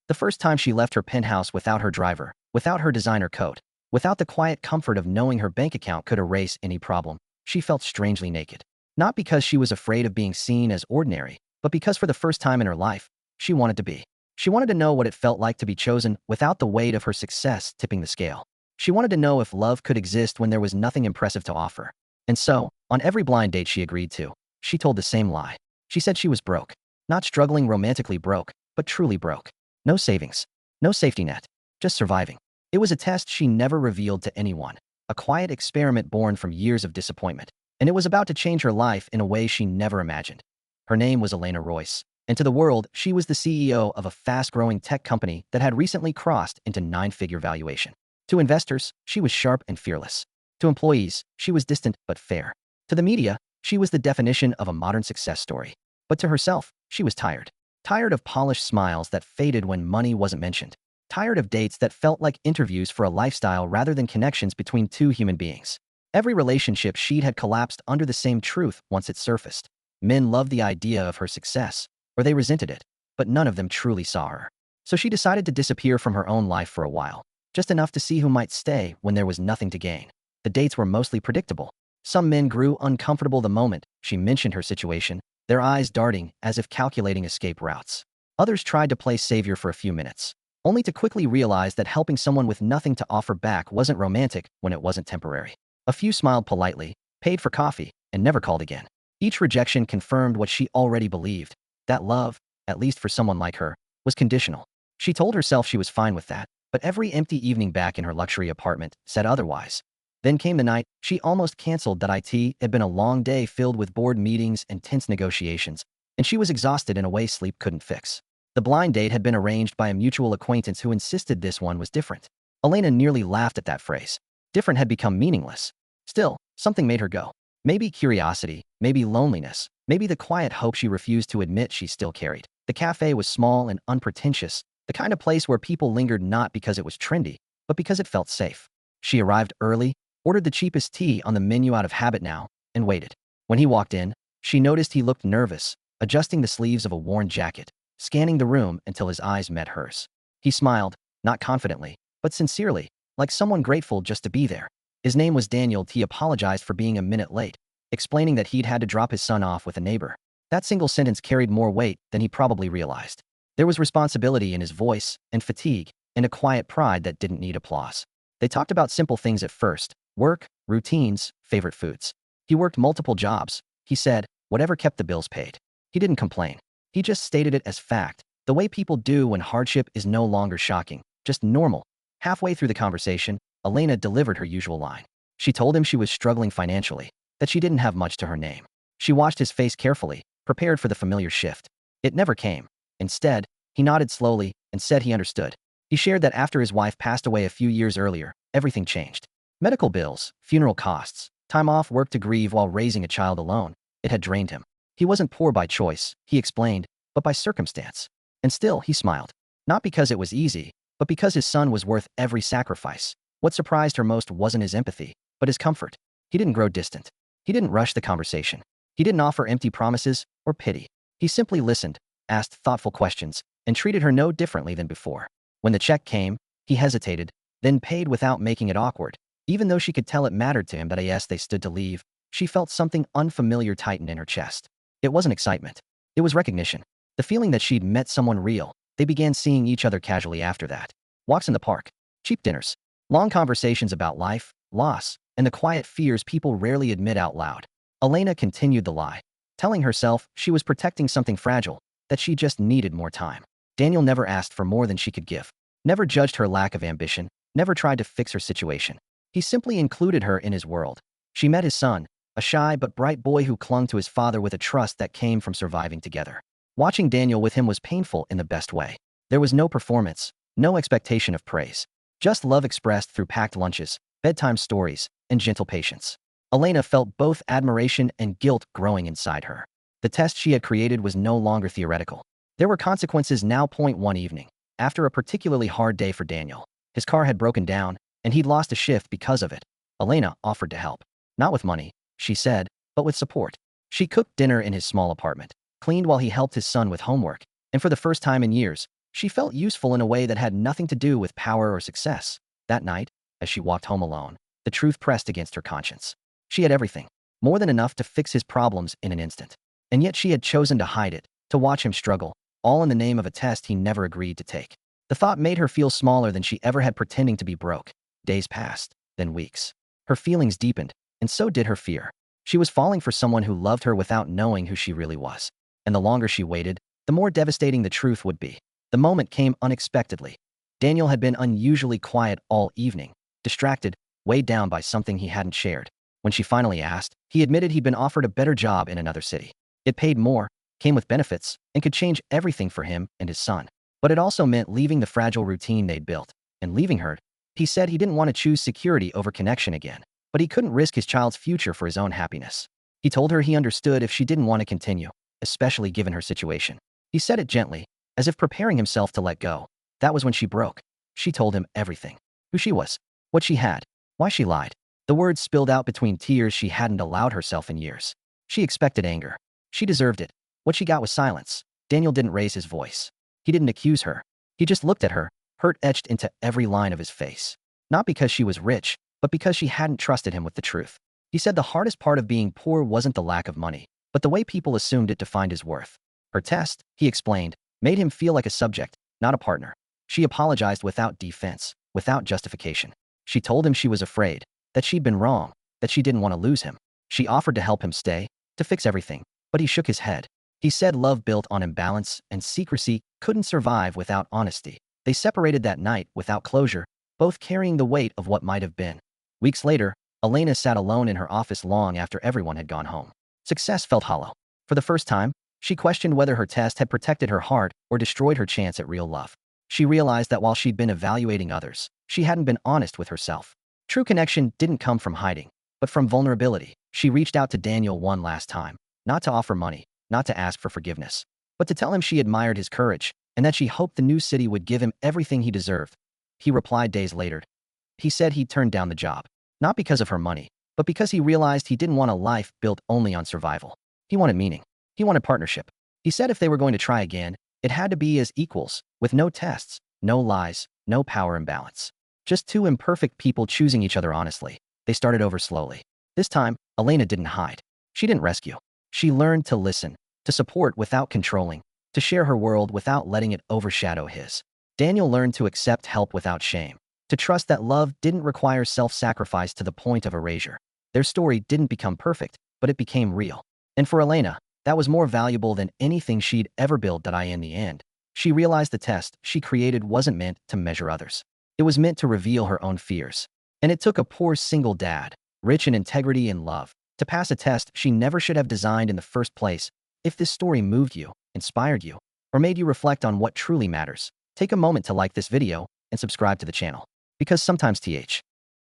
The first time she left her penthouse without her driver, without her designer coat, without the quiet comfort of knowing her bank account could erase any problem, she felt strangely naked. Not because she was afraid of being seen as ordinary, but because for the first time in her life, she wanted to be. She wanted to know what it felt like to be chosen without the weight of her success tipping the scale. She wanted to know if love could exist when there was nothing impressive to offer. And so, on every blind date she agreed to, she told the same lie. She said she was broke. Not struggling romantically broke, but truly broke. No savings. No safety net. Just surviving. It was a test she never revealed to anyone. A quiet experiment born from years of disappointment. And it was about to change her life in a way she never imagined. Her name was Elena Royce. And to the world, she was the CEO of a fast-growing tech company that had recently crossed into nine-figure valuation. To investors, she was sharp and fearless. To employees, she was distant but fair. To the media, she was the definition of a modern success story. But to herself, she was tired. Tired of polished smiles that faded when money wasn't mentioned. Tired of dates that felt like interviews for a lifestyle rather than connections between two human beings. Every relationship she'd had collapsed under the same truth once it surfaced. Men loved the idea of her success, or they resented it, but none of them truly saw her. So she decided to disappear from her own life for a while, just enough to see who might stay when there was nothing to gain. The dates were mostly predictable. Some men grew uncomfortable the moment she mentioned her situation, their eyes darting as if calculating escape routes. Others tried to play savior for a few minutes, only to quickly realize that helping someone with nothing to offer back wasn't romantic when it wasn't temporary. A few smiled politely, paid for coffee, and never called again. Each rejection confirmed what she already believed, that love, at least for someone like her, was conditional. She told herself she was fine with that, but every empty evening back in her luxury apartment said otherwise. Then came the night she almost canceled that it had been a long day filled with board meetings and tense negotiations, and she was exhausted in a way sleep couldn't fix. The blind date had been arranged by a mutual acquaintance who insisted this one was different. Elena nearly laughed at that phrase. Different had become meaningless. Still, something made her go. Maybe curiosity, maybe loneliness, maybe the quiet hope she refused to admit she still carried. The cafe was small and unpretentious, the kind of place where people lingered not because it was trendy, but because it felt safe. She arrived early, ordered the cheapest tea on the menu out of habit now, and waited. When he walked in, she noticed he looked nervous, adjusting the sleeves of a worn jacket, scanning the room until his eyes met hers. He smiled, not confidently, but sincerely, like someone grateful just to be there. His name was Daniel. He apologized for being a minute late, explaining that he'd had to drop his son off with a neighbor. That single sentence carried more weight than he probably realized. There was responsibility in his voice, and fatigue, and a quiet pride that didn't need applause. They talked about simple things at first: work, routines, favorite foods. He worked multiple jobs, he said, whatever kept the bills paid. He didn't complain. He just stated it as fact, the way people do when hardship is no longer shocking, just normal. Halfway through the conversation, Elena delivered her usual line. She told him she was struggling financially, that she didn't have much to her name. She watched his face carefully, prepared for the familiar shift. It never came. Instead, he nodded slowly and said he understood. He shared that after his wife passed away a few years earlier, everything changed. Medical bills, funeral costs, time off work to grieve while raising a child alone. It had drained him. He wasn't poor by choice, he explained, but by circumstance. And still, he smiled. Not because it was easy, but because his son was worth every sacrifice. What surprised her most wasn't his empathy, but his comfort. He didn't grow distant. He didn't rush the conversation. He didn't offer empty promises or pity. He simply listened, asked thoughtful questions, and treated her no differently than before. When the check came, he hesitated, then paid without making it awkward. Even though she could tell it mattered to him that yes, they stood to leave, she felt something unfamiliar tighten in her chest. It wasn't excitement. It was recognition. The feeling that she'd met someone real. They began seeing each other casually after that. Walks in the park, cheap dinners, long conversations about life, loss, and the quiet fears people rarely admit out loud. Elena continued the lie, telling herself she was protecting something fragile, that she just needed more time. Daniel never asked for more than she could give, never judged her lack of ambition, never tried to fix her situation. He simply included her in his world. She met his son, a shy but bright boy who clung to his father with a trust that came from surviving together. Watching Daniel with him was painful in the best way. There was no performance, no expectation of praise, just love expressed through packed lunches, bedtime stories, and gentle patience. Elena felt both admiration and guilt growing inside her. The test she had created was no longer theoretical. There were consequences now. One evening, after a particularly hard day for Daniel, his car had broken down, and he'd lost a shift because of it. Elena offered to help. Not with money, she said, but with support. She cooked dinner in his small apartment, cleaned while he helped his son with homework, and for the first time in years, She felt useful in a way that had nothing to do with power or success. That night, as she walked home alone, the truth pressed against her conscience. She had everything, more than enough to fix his problems in an instant. And yet she had chosen to hide it, to watch him struggle, all in the name of a test he never agreed to take. The thought made her feel smaller than she ever had pretending to be broke. Days passed, then weeks. Her feelings deepened, and so did her fear. She was falling for someone who loved her without knowing who she really was. And the longer she waited, the more devastating the truth would be. The moment came unexpectedly. Daniel had been unusually quiet all evening, distracted, weighed down by something he hadn't shared. When she finally asked, he admitted he'd been offered a better job in another city. It paid more, came with benefits, and could change everything for him and his son. But it also meant leaving the fragile routine they'd built. And leaving her, he said he didn't want to choose security over connection again. But he couldn't risk his child's future for his own happiness. He told her he understood if she didn't want to continue, especially given her situation. He said it gently, as if preparing himself to let go. That was when she broke. She told him everything. Who she was, what she had, why she lied. The words spilled out between tears she hadn't allowed herself in years. She expected anger. She deserved it. What she got was silence. Daniel didn't raise his voice. He didn't accuse her. He just looked at her, hurt etched into every line of his face. Not because she was rich, but because she hadn't trusted him with the truth. He said the hardest part of being poor wasn't the lack of money, but the way people assumed it defined his worth. Her test, he explained, made him feel like a subject, not a partner. She apologized without defense, without justification. She told him she was afraid, that she'd been wrong, that she didn't want to lose him. She offered to help him stay, to fix everything, but he shook his head. He said love built on imbalance and secrecy couldn't survive without honesty. They separated that night without closure, both carrying the weight of what might have been. Weeks later, Elena sat alone in her office long after everyone had gone home. Success felt hollow. For the first time, she questioned whether her test had protected her heart or destroyed her chance at real love. She realized that while she'd been evaluating others, she hadn't been honest with herself. True connection didn't come from hiding, but from vulnerability. She reached out to Daniel one last time, not to offer money, not to ask for forgiveness, but to tell him she admired his courage and that she hoped the new city would give him everything he deserved. He replied days later. He said he'd turned down the job, not because of her money, but because he realized he didn't want a life built only on survival. He wanted meaning. He wanted partnership. He said if they were going to try again, it had to be as equals, with no tests, no lies, no power imbalance. Just two imperfect people choosing each other honestly. They started over slowly. This time, Elena didn't hide. She didn't rescue. She learned to listen, to support without controlling, to share her world without letting it overshadow his. Daniel learned to accept help without shame, to trust that love didn't require self-sacrifice to the point of erasure. Their story didn't become perfect, but it became real. And for Elena, that was more valuable than anything she'd ever built. In the end, she realized the test she created wasn't meant to measure others. It was meant to reveal her own fears. And it took a poor single dad, rich in integrity and love, to pass a test she never should have designed in the first place. If this story moved you, inspired you, or made you reflect on what truly matters, take a moment to like this video and subscribe to the channel. Because sometimes